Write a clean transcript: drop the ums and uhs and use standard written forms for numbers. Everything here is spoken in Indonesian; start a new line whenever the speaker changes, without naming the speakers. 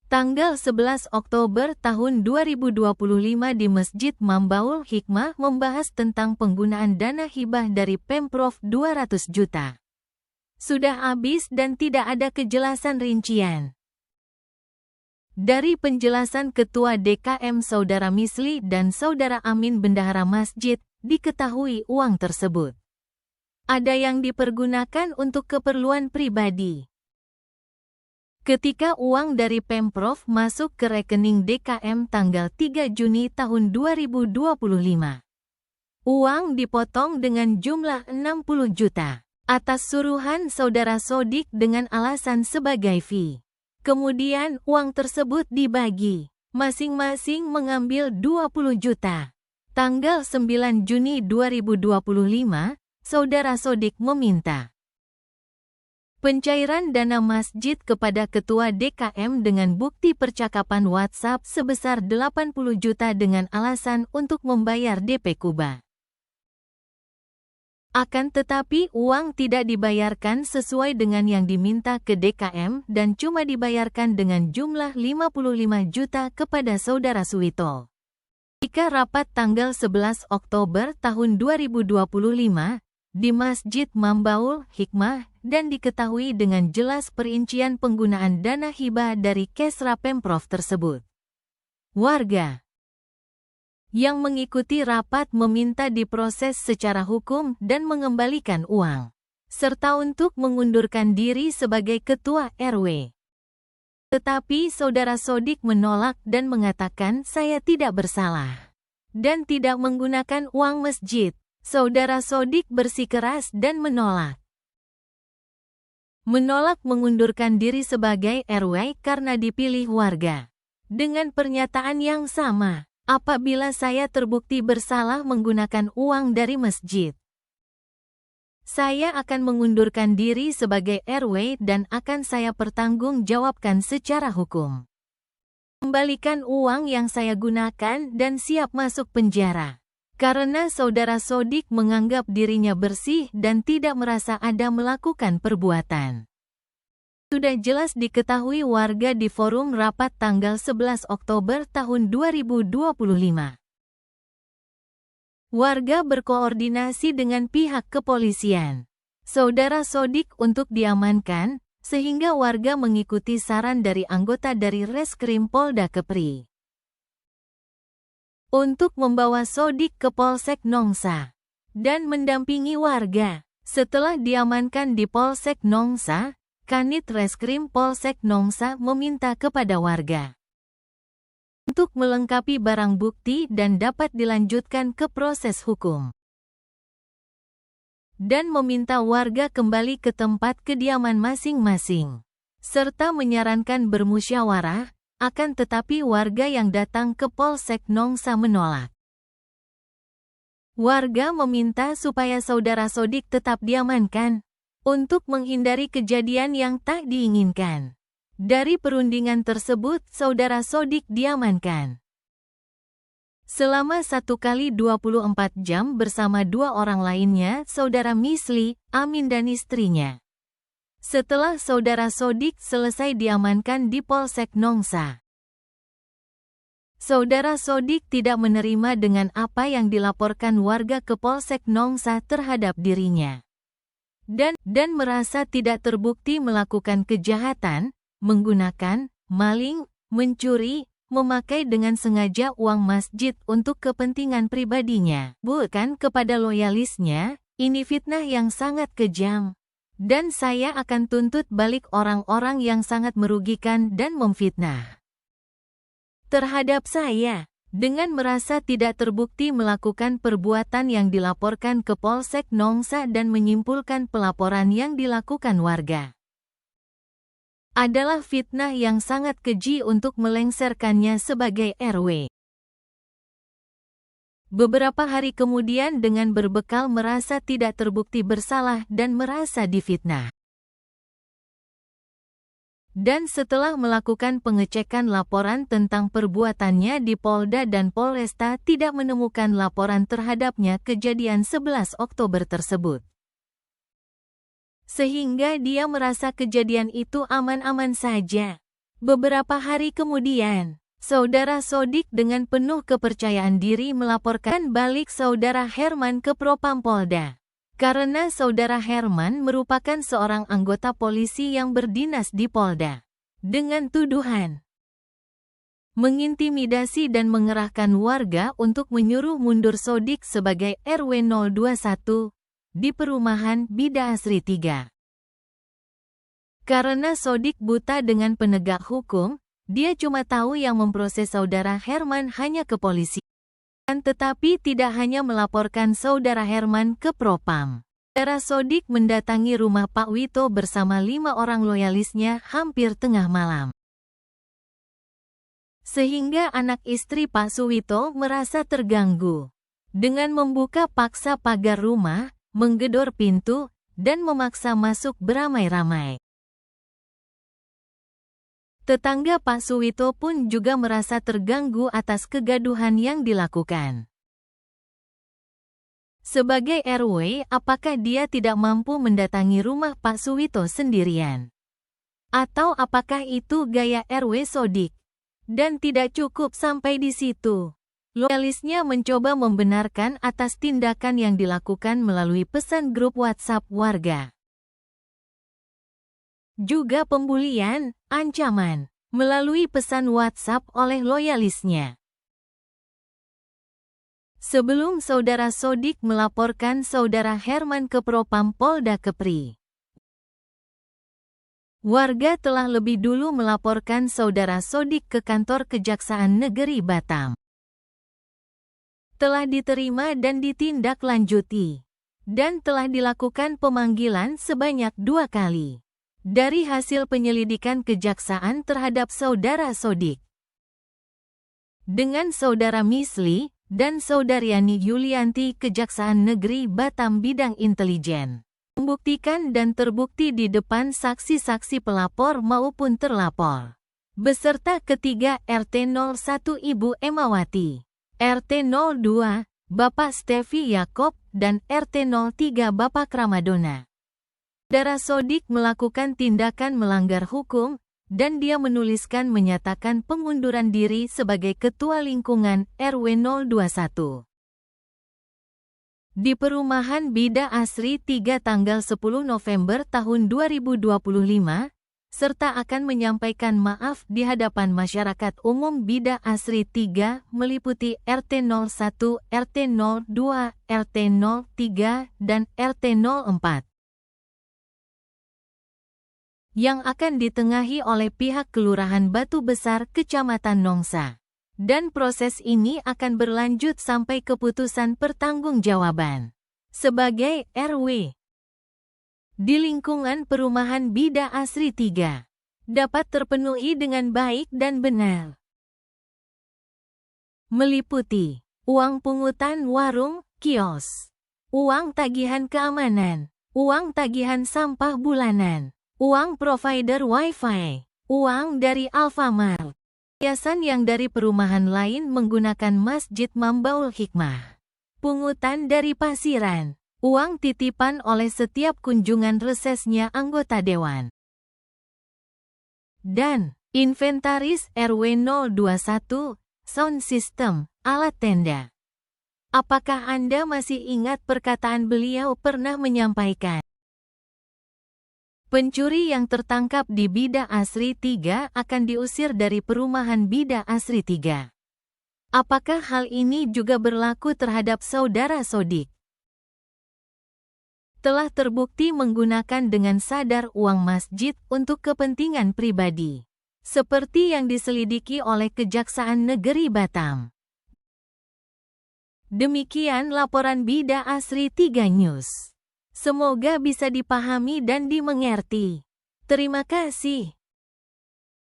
Tanggal 11 Oktober tahun 2025 di Masjid Mambaul Hikmah membahas tentang penggunaan dana hibah dari Pemprov 200 juta. Sudah habis dan tidak ada kejelasan rincian. Dari penjelasan Ketua DKM Saudara Misli dan Saudara Amin Bendahara Masjid, diketahui uang tersebut ada yang dipergunakan untuk keperluan pribadi. Ketika uang dari Pemprov masuk ke rekening DKM tanggal 3 Juni tahun 2025, uang dipotong dengan jumlah 60 juta atas suruhan Saudara Sodik dengan alasan sebagai fee. Kemudian uang tersebut dibagi, masing-masing mengambil 20 juta. Tanggal 9 Juni 2025, Saudara Sodik meminta pencairan dana masjid kepada Ketua DKM dengan bukti percakapan WhatsApp sebesar 80 juta dengan alasan untuk membayar DP Kuba. Akan tetapi uang tidak dibayarkan sesuai dengan yang diminta ke DKM dan cuma dibayarkan dengan jumlah 55 juta kepada Saudara Suwito. Ketika rapat tanggal 11 Oktober tahun 2025, di Masjid Mambaul Hikmah dan diketahui dengan jelas perincian penggunaan dana hibah dari Kesra Pemprov tersebut. Warga yang mengikuti rapat meminta diproses secara hukum dan mengembalikan uang, serta untuk mengundurkan diri sebagai Ketua RW. Tetapi Saudara Sodik menolak dan mengatakan saya tidak bersalah dan tidak menggunakan uang masjid. Saudara Sodik bersikeras dan menolak mengundurkan diri sebagai RW karena dipilih warga. Dengan pernyataan yang sama, apabila saya terbukti bersalah menggunakan uang dari masjid, saya akan mengundurkan diri sebagai RW dan akan saya pertanggungjawabkan secara hukum. Kembalikan uang yang saya gunakan dan siap masuk penjara. Karena Saudara Sodik menganggap dirinya bersih dan tidak merasa ada melakukan perbuatan. Sudah jelas diketahui warga di forum rapat tanggal 11 Oktober tahun 2025. Warga berkoordinasi dengan pihak kepolisian, Saudara Sodik untuk diamankan, sehingga warga mengikuti saran dari anggota dari Reskrim Polda Kepri untuk membawa Sodik ke Polsek Nongsa dan mendampingi warga. Setelah diamankan di Polsek Nongsa, Kanit Reskrim Polsek Nongsa meminta kepada warga untuk melengkapi barang bukti dan dapat dilanjutkan ke proses hukum, dan meminta warga kembali ke tempat kediaman masing-masing, serta menyarankan bermusyawarah. Akan tetapi warga yang datang ke Polsek Nongsa menolak. Warga meminta supaya Saudara Sodik tetap diamankan untuk menghindari kejadian yang tak diinginkan. Dari perundingan tersebut, Saudara Sodik diamankan selama 1 kali 24 jam bersama 2 orang lainnya, Saudara Misli, Amin dan istrinya. Setelah Saudara Sodik selesai diamankan di Polsek Nongsa, Saudara Sodik tidak menerima dengan apa yang dilaporkan warga ke Polsek Nongsa terhadap dirinya. Dan merasa tidak terbukti melakukan kejahatan, menggunakan, maling, mencuri, memakai dengan sengaja uang masjid untuk kepentingan pribadinya, bukan kepada loyalisnya. Ini fitnah yang sangat kejam. Dan saya akan tuntut balik orang-orang yang sangat merugikan dan memfitnah terhadap saya. Dengan merasa tidak terbukti melakukan perbuatan yang dilaporkan ke Polsek Nongsa dan menyimpulkan pelaporan yang dilakukan warga adalah fitnah yang sangat keji untuk melengsarkannya sebagai RW. Beberapa hari kemudian dengan berbekal merasa tidak terbukti bersalah dan merasa difitnah, dan setelah melakukan pengecekan laporan tentang perbuatannya di Polda dan Polresta tidak menemukan laporan terhadapnya kejadian 11 Oktober tersebut. Sehingga dia merasa kejadian itu aman-aman saja. Beberapa hari kemudian, Saudara Sodik dengan penuh kepercayaan diri melaporkan balik Saudara Herman ke Propam Polda. Karena Saudara Herman merupakan seorang anggota polisi yang berdinas di Polda. Dengan tuduhan mengintimidasi dan mengerahkan warga untuk menyuruh mundur Sodik sebagai RW 021 di perumahan Bida Asri 3. Karena Sodik buta dengan penegak hukum, dia cuma tahu yang memproses Saudara Herman hanya kepolisian. Tetapi tidak hanya melaporkan Saudara Herman ke Propam. Saudara Sodik mendatangi rumah Pak Wito bersama 5 orang loyalisnya hampir tengah malam. Sehingga anak istri Pak Suwito merasa terganggu. Dengan membuka paksa pagar rumah, menggedor pintu, dan memaksa masuk beramai-ramai. Tetangga Pak Suwito pun juga merasa terganggu atas kegaduhan yang dilakukan. Sebagai RW, apakah dia tidak mampu mendatangi rumah Pak Suwito sendirian? Atau apakah itu gaya RW Sodik? Dan tidak cukup sampai di situ. Loyalisnya mencoba membenarkan atas tindakan yang dilakukan melalui pesan grup WhatsApp warga. Juga pembulian, ancaman, melalui pesan WhatsApp oleh loyalisnya. Sebelum Saudara Sodik melaporkan Saudara Herman ke Propam Polda Kepri, warga telah lebih dulu melaporkan Saudara Sodik ke kantor Kejaksaan Negeri Batam. Telah diterima dan ditindaklanjuti, dan telah dilakukan pemanggilan sebanyak 2 kali. Dari hasil penyelidikan kejaksaan terhadap Saudara Sodik dengan Saudara Misli dan Saudariani Yulianti Kejaksaan Negeri Batam Bidang Intelijen, membuktikan dan terbukti di depan saksi-saksi pelapor maupun terlapor, beserta ketiga RT 01 Ibu Emawati, RT 02 Bapak Stevi Yakob, dan RT 03 Bapak Ramadona. Saudara Sodik melakukan tindakan melanggar hukum, dan dia menuliskan menyatakan pengunduran diri sebagai Ketua Lingkungan RW 021. Di perumahan Bida Asri 3 tanggal 10 November tahun 2025, serta akan menyampaikan maaf di hadapan masyarakat umum Bida Asri 3 meliputi RT 01, RT 02, RT 03, dan RT 04. Yang akan ditengahi oleh pihak Kelurahan Batu Besar Kecamatan Nongsa. Dan proses ini akan berlanjut sampai keputusan pertanggungjawaban. Sebagai RW di lingkungan perumahan Bida Asri 3 dapat terpenuhi dengan baik dan benar. Meliputi uang pungutan warung, kios, uang tagihan keamanan, uang tagihan sampah bulanan, uang provider Wi-Fi, uang dari Alfamart, yayasan yang dari perumahan lain menggunakan Masjid Mambaul Hikmah, pungutan dari pasiran, uang titipan oleh setiap kunjungan resesnya anggota dewan, dan inventaris RW 021, sound system, alat tenda. Apakah Anda masih ingat perkataan beliau pernah menyampaikan? Pencuri yang tertangkap di Bida Asri 3 akan diusir dari perumahan Bida Asri 3. Apakah hal ini juga berlaku terhadap Saudara Sodik? Telah terbukti menggunakan dengan sadar uang masjid untuk kepentingan pribadi, seperti yang diselidiki oleh Kejaksaan Negeri Batam. Demikian laporan Bida Asri 3 News. Semoga bisa dipahami dan dimengerti. Terima kasih.